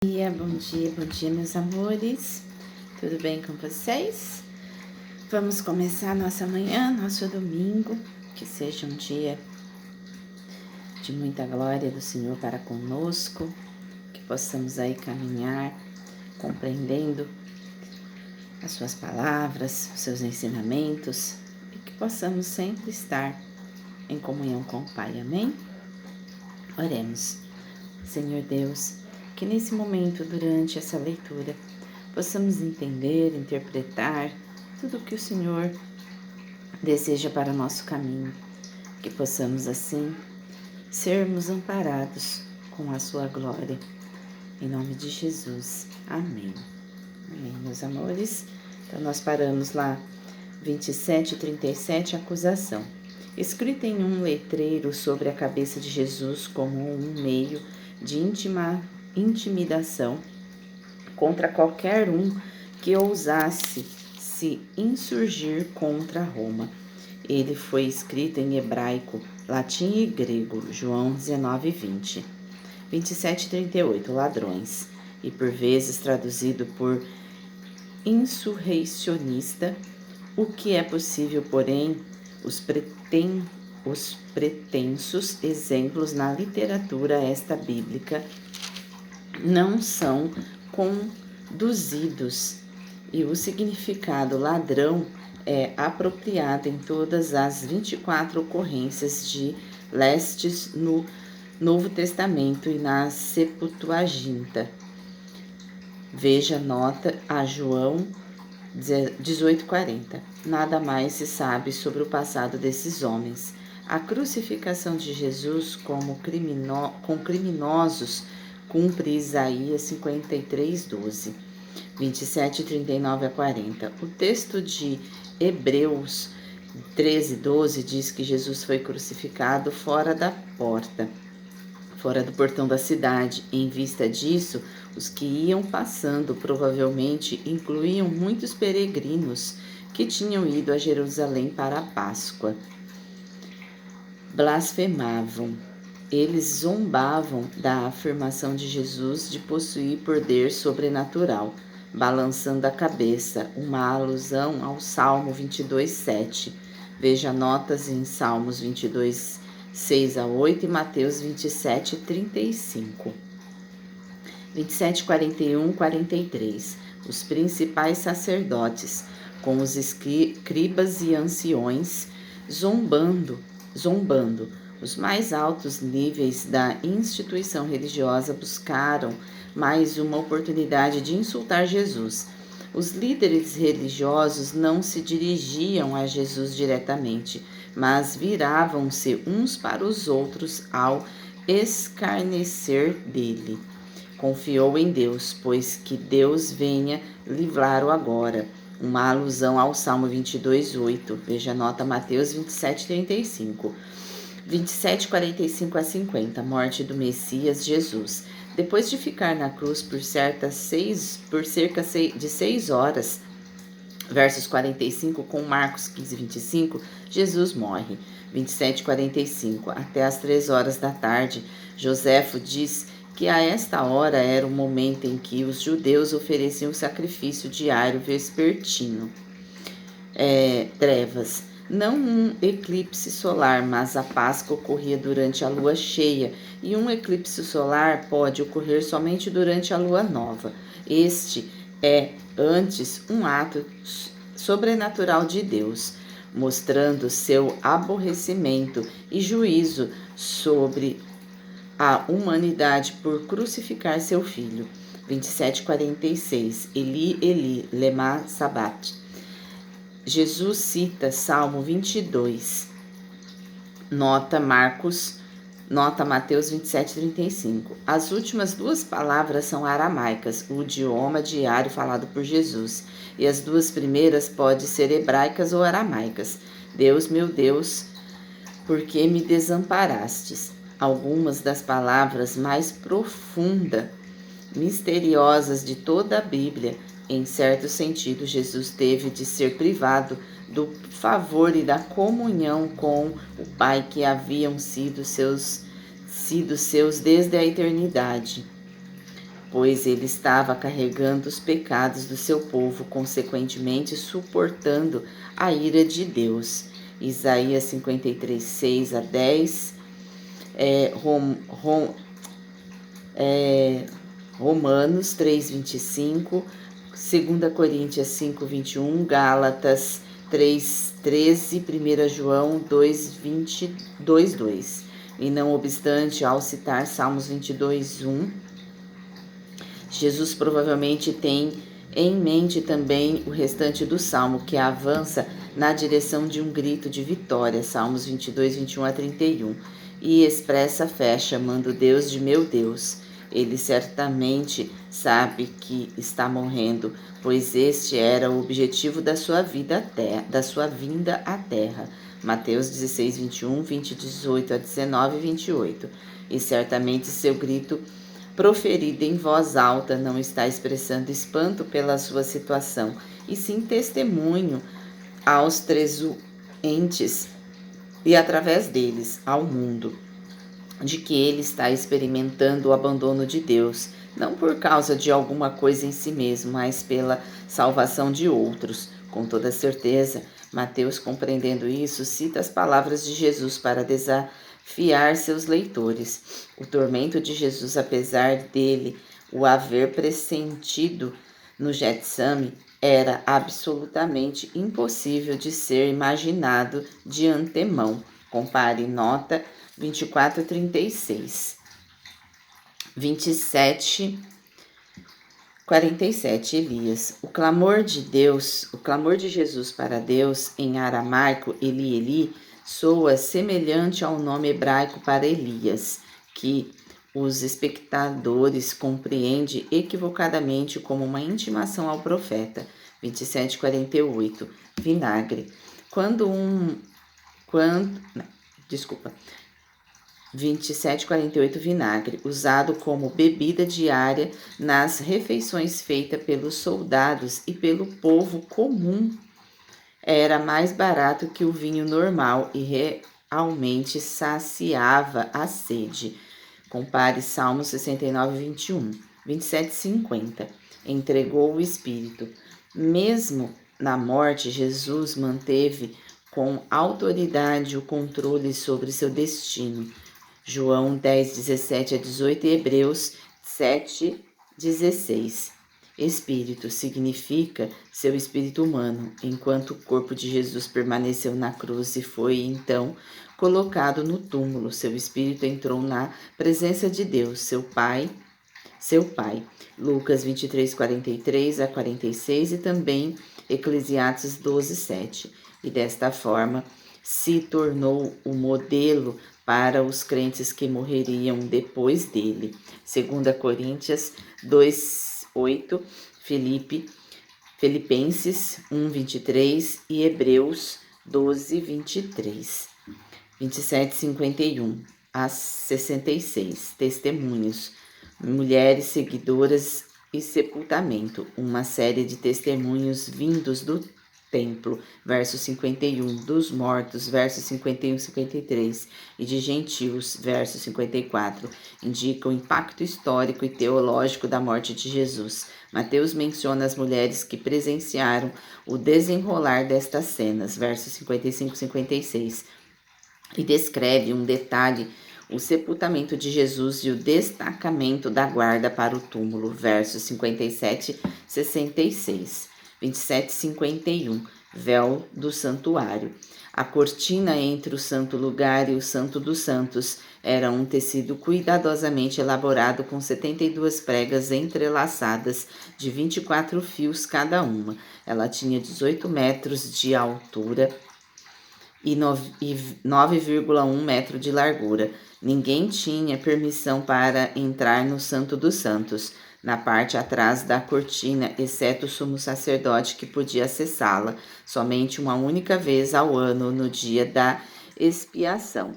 Bom dia, meus amores. Tudo bem com vocês? Vamos começar nossa manhã, nosso domingo, que seja um dia de muita glória do Senhor para conosco, que possamos aí caminhar compreendendo as suas palavras, os seus ensinamentos e que possamos sempre estar em comunhão com o Pai. Amém? Oremos. Senhor Deus, que nesse momento, durante essa leitura, possamos entender, interpretar tudo o que o Senhor deseja para o nosso caminho, que possamos assim sermos amparados com a sua glória. Em nome de Jesus. Amém. Amém, meus amores. Então nós paramos lá, 27:37, acusação. Escrita em um letreiro sobre a cabeça de Jesus como um meio de intimidação contra qualquer um que ousasse se insurgir contra Roma. Ele foi escrito em hebraico, latim e grego, João 19:20. 27:38, ladrões, e por vezes traduzido por insurreicionista, o que é possível, porém, os pretensos exemplos na literatura esta bíblica não são conduzidos, e o significado ladrão é apropriado em todas as 24 ocorrências de Lestes no Novo Testamento e na Septuaginta. Veja nota a João 18:40. Nada mais se sabe sobre o passado desses homens. A crucificação de Jesus com criminosos cumpre Isaías 53:12. 27:39-40. O texto de Hebreus 13:12 diz que Jesus foi crucificado fora da porta, fora do portão da cidade. Em vista disso, os que iam passando provavelmente incluíam muitos peregrinos que tinham ido a Jerusalém para a Páscoa. Blasfemavam. Eles zombavam da afirmação de Jesus de possuir poder sobrenatural, balançando a cabeça, uma alusão ao Salmo 22:7. Veja notas em Salmos 22, 6-8 e Mateus 27:35. 27:41-43. Os principais sacerdotes, com os escribas e anciões, zombando. Os mais altos níveis da instituição religiosa buscaram mais uma oportunidade de insultar Jesus. Os líderes religiosos não se dirigiam a Jesus diretamente, mas viravam-se uns para os outros ao escarnecer dele. Confiou em Deus, pois que Deus venha livrá-lo agora. Uma alusão ao Salmo 22:8. Veja nota Mateus 27:35. 27:45-50. Morte do Messias Jesus. Depois de ficar na cruz por cerca de 6 horas, versos 45 com Marcos 15:25, Jesus morre. 27:45. Até às 3 horas da tarde, Joséfo diz que a esta hora era o momento em que os judeus ofereciam o sacrifício diário vespertino. Trevas. Não um eclipse solar, mas a Páscoa ocorria durante a lua cheia, e um eclipse solar pode ocorrer somente durante a lua nova. Este é, antes, um ato sobrenatural de Deus, mostrando seu aborrecimento e juízo sobre a humanidade por crucificar seu filho. 27:46. Eli, Eli, lema sabachthani. Jesus cita Salmo 22. Nota Mateus 27:35. As últimas duas palavras são aramaicas, o idioma diário falado por Jesus, e as duas primeiras podem ser hebraicas ou aramaicas. Deus, meu Deus, por que me desamparastes? Algumas das palavras mais profundas, misteriosas de toda a Bíblia. Em certo sentido, Jesus teve de ser privado do favor e da comunhão com o Pai que haviam sido seus desde a eternidade. pois ele estava carregando os pecados do seu povo, consequentemente suportando a ira de Deus. Isaías 53, 6 a 10, Romanos 3, 25, 2 Coríntios 5, 21, Gálatas 3, 13, 1 João 2, 22, 2. E não obstante, ao citar Salmos 22, 1, Jesus provavelmente tem em mente também o restante do Salmo, que avança na direção de um grito de vitória, Salmos 22, 21 a 31, e expressa fé, chamando Deus de meu Deus. Ele certamente sabe que está morrendo, pois este era o objetivo da sua vinda à terra. Mateus 16, 21, 20, 18 a 19 e 28. E certamente seu grito proferido em voz alta não está expressando espanto pela sua situação, e sim testemunho aos trezuentes e através deles ao mundo, de que ele está experimentando o abandono de Deus, não por causa de alguma coisa em si mesmo, mas pela salvação de outros. Com toda certeza, Mateus, compreendendo isso, cita as palavras de Jesus para desafiar seus leitores. O tormento de Jesus, apesar dele o haver pressentido no Getsame, era absolutamente impossível de ser imaginado de antemão. Compare nota 24:36. 27:47. Elias. O clamor de Jesus para Deus em aramaico, Eli, Eli, soa semelhante ao nome hebraico para Elias, que os espectadores compreendem equivocadamente como uma intimação ao profeta. 27:48. Vinagre. 27:48. Vinagre, usado como bebida diária nas refeições feitas pelos soldados e pelo povo comum, era mais barato que o vinho normal e realmente saciava a sede. Compare Salmo 69, 21. 27:50. Entregou o Espírito. Mesmo na morte, Jesus manteve com autoridade o controle sobre seu destino. João 10, 17 a 18 e Hebreus 7, 16. Espírito significa seu espírito humano, enquanto o corpo de Jesus permaneceu na cruz e foi então colocado no túmulo. Seu espírito entrou na presença de Deus, seu Pai. Lucas 23, 43 a 46 e também Eclesiastes 12, 7. E desta forma se tornou o modelo para os crentes que morreriam depois dele. 2 Coríntios 2, 8, Filipenses 1, 23 e Hebreus 12, 23. 27:51 a 66. Testemunhos. Mulheres seguidoras e sepultamento. Uma série de testemunhos vindos do templo, verso 51, dos mortos, verso 51 e 53, e de gentios, verso 54, indicam o impacto histórico e teológico da morte de Jesus. Mateus menciona as mulheres que presenciaram o desenrolar destas cenas, versos 55 e 56, e descreve um detalhe: o sepultamento de Jesus e o destacamento da guarda para o túmulo, versos 57 e 66. 27:51. Véu do santuário. A cortina entre o santo lugar e o santo dos santos era um tecido cuidadosamente elaborado com 72 pregas entrelaçadas de 24 fios cada uma. Ela tinha 18 metros de altura e 9,1 metro de largura. Ninguém tinha permissão para entrar no Santo dos Santos, na parte atrás da cortina, exceto o sumo sacerdote que podia acessá-la somente uma única vez ao ano, no dia da expiação.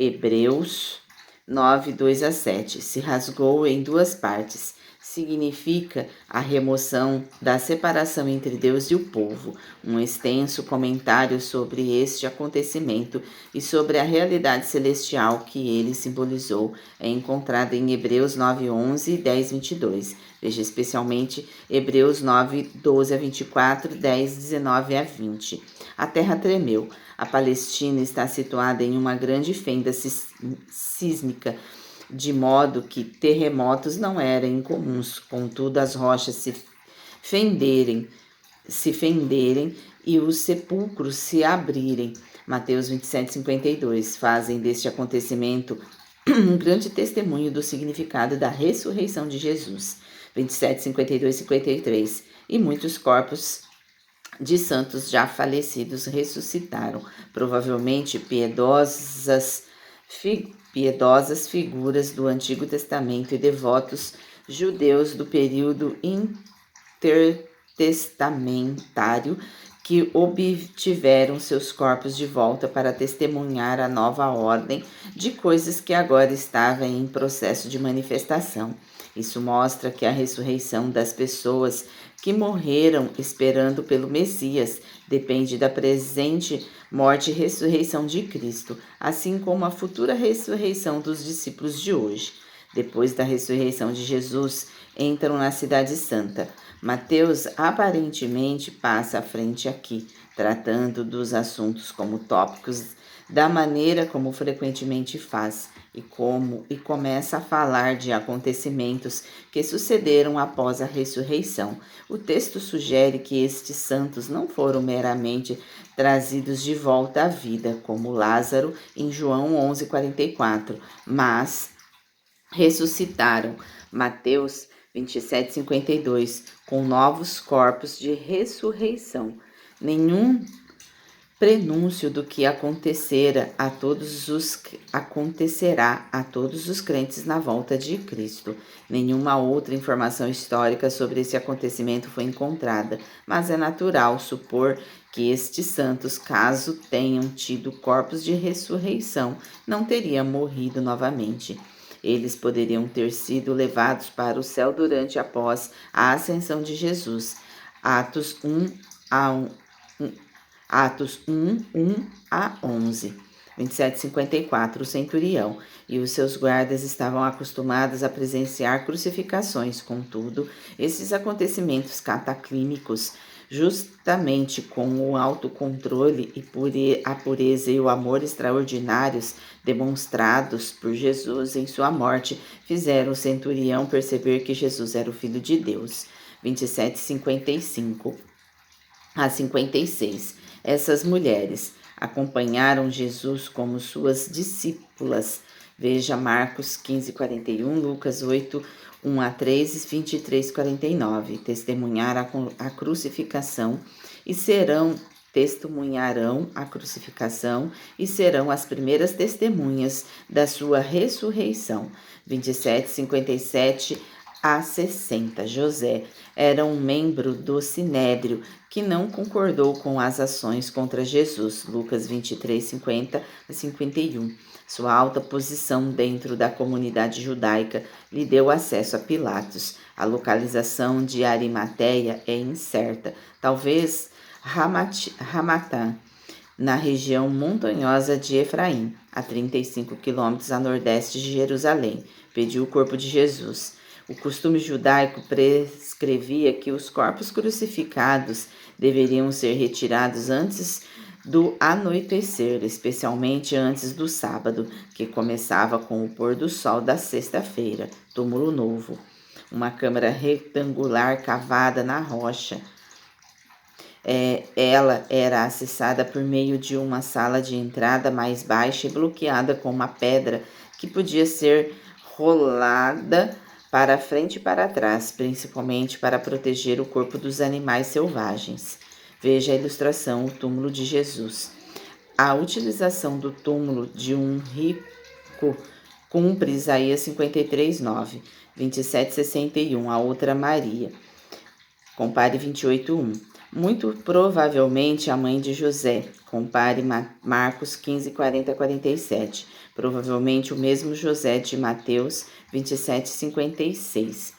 Hebreus 9, 2 a 7. Se rasgou em duas partes, significa a remoção da separação entre Deus e o povo. Um extenso comentário sobre este acontecimento e sobre a realidade celestial que ele simbolizou é encontrado em Hebreus 9:11 e 10:22. Veja especialmente Hebreus 9:12 a 24, 10:19 a 20. A terra tremeu. A Palestina está situada em uma grande fenda sísmica, de modo que terremotos não eram incomuns. Contudo, as rochas fenderem, se fenderem e os sepulcros se abrirem. Mateus 27:52 fazem deste acontecimento um grande testemunho do significado da ressurreição de Jesus. 27:52 e 53. E muitos corpos de santos já falecidos ressuscitaram, provavelmente piedosas figuras do Antigo Testamento e devotos judeus do período intertestamentário que obtiveram seus corpos de volta para testemunhar a nova ordem de coisas que agora estava em processo de manifestação. Isso mostra que a ressurreição das pessoas que morreram esperando pelo Messias depende da presente morte e ressurreição de Cristo, assim como a futura ressurreição dos discípulos de hoje. Depois da ressurreição de Jesus, entram na Cidade Santa. Mateus aparentemente passa à frente aqui, tratando dos assuntos como tópicos da maneira como frequentemente faz e começa a falar de acontecimentos que sucederam após a ressurreição. O texto sugere que estes santos não foram meramente trazidos de volta à vida, como Lázaro em João 11:44, mas ressuscitaram. Mateus 27:52, com novos corpos de ressurreição. Nenhum prenúncio do que acontecerá a todos os crentes na volta de Cristo. Nenhuma outra informação histórica sobre esse acontecimento foi encontrada, mas é natural supor que estes santos, caso tenham tido corpos de ressurreição, não teriam morrido novamente. Eles poderiam ter sido levados para o céu durante após a ascensão de Jesus. Atos 1 a 11. 27:54. O centurião e os seus guardas estavam acostumados a presenciar crucificações. Contudo, esses acontecimentos cataclímicos, justamente com o autocontrole e a pureza e o amor extraordinários demonstrados por Jesus em sua morte, fizeram o centurião perceber que Jesus era o Filho de Deus. 27:55 a 56. Essas mulheres acompanharam Jesus como suas discípulas. Veja Marcos 15:41, Lucas 8:1 a 3 e 23:49. Testemunharão a crucificação e serão as primeiras testemunhas da sua ressurreição. 27:57 a 60. José era um membro do Sinédrio que não concordou com as ações contra Jesus. Lucas 23:50 a 51. Sua alta posição dentro da comunidade judaica lhe deu acesso a Pilatos. A localização de Arimateia é incerta. Talvez Ramatã, na região montanhosa de Efraim, a 35 quilômetros a nordeste de Jerusalém. Pediu o corpo de Jesus. O costume judaico prescrevia que os corpos crucificados deveriam ser retirados antes do anoitecer, especialmente antes do sábado, que começava com o pôr do sol da sexta-feira. Túmulo novo. Uma câmara retangular cavada na rocha. Ela era acessada por meio de uma sala de entrada mais baixa e bloqueada com uma pedra que podia ser rolada para frente e para trás, principalmente para proteger o corpo dos animais selvagens. Veja a ilustração, o túmulo de Jesus. A utilização do túmulo de um rico cumpre Isaías 53:9, 27:61, a outra Maria. Compare 28:1. Muito provavelmente a mãe de José. Compare Marcos 15:40 a 47. Provavelmente o mesmo José de Mateus 27:56.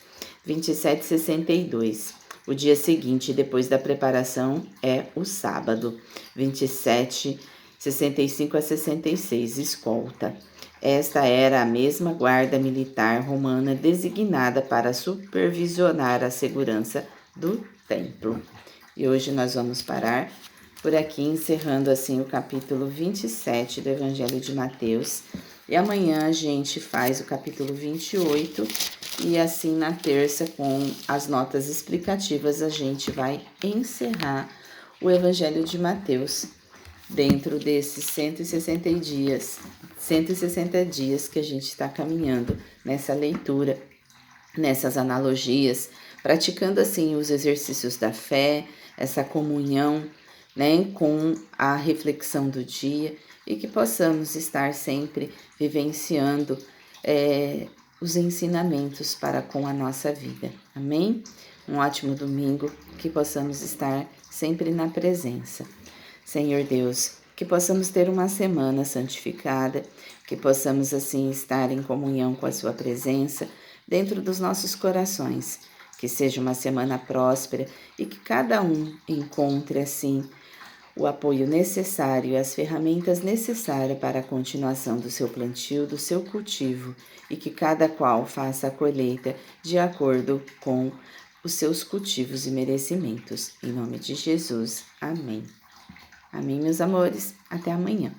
27,62. O dia seguinte, depois da preparação, é o sábado, 27,65 a 66, escolta. Esta era a mesma guarda militar romana designada para supervisionar a segurança do templo. E hoje nós vamos parar por aqui, encerrando assim o capítulo 27 do Evangelho de Mateus. E amanhã a gente faz o capítulo 28 e assim na terça, com as notas explicativas, a gente vai encerrar o Evangelho de Mateus dentro desses 160 dias que a gente está caminhando nessa leitura, nessas analogias, praticando assim os exercícios da fé, essa comunhão, né, com a reflexão do dia e que possamos estar sempre vivenciando os ensinamentos para com a nossa vida. Amém? Um ótimo domingo, que possamos estar sempre na presença. Senhor Deus, que possamos ter uma semana santificada, que possamos assim estar em comunhão com a sua presença dentro dos nossos corações, que seja uma semana próspera e que cada um encontre assim o apoio necessário e as ferramentas necessárias para a continuação do seu plantio, do seu cultivo, e que cada qual faça a colheita de acordo com os seus cultivos e merecimentos. Em nome de Jesus. Amém. Amém, meus amores. Até amanhã.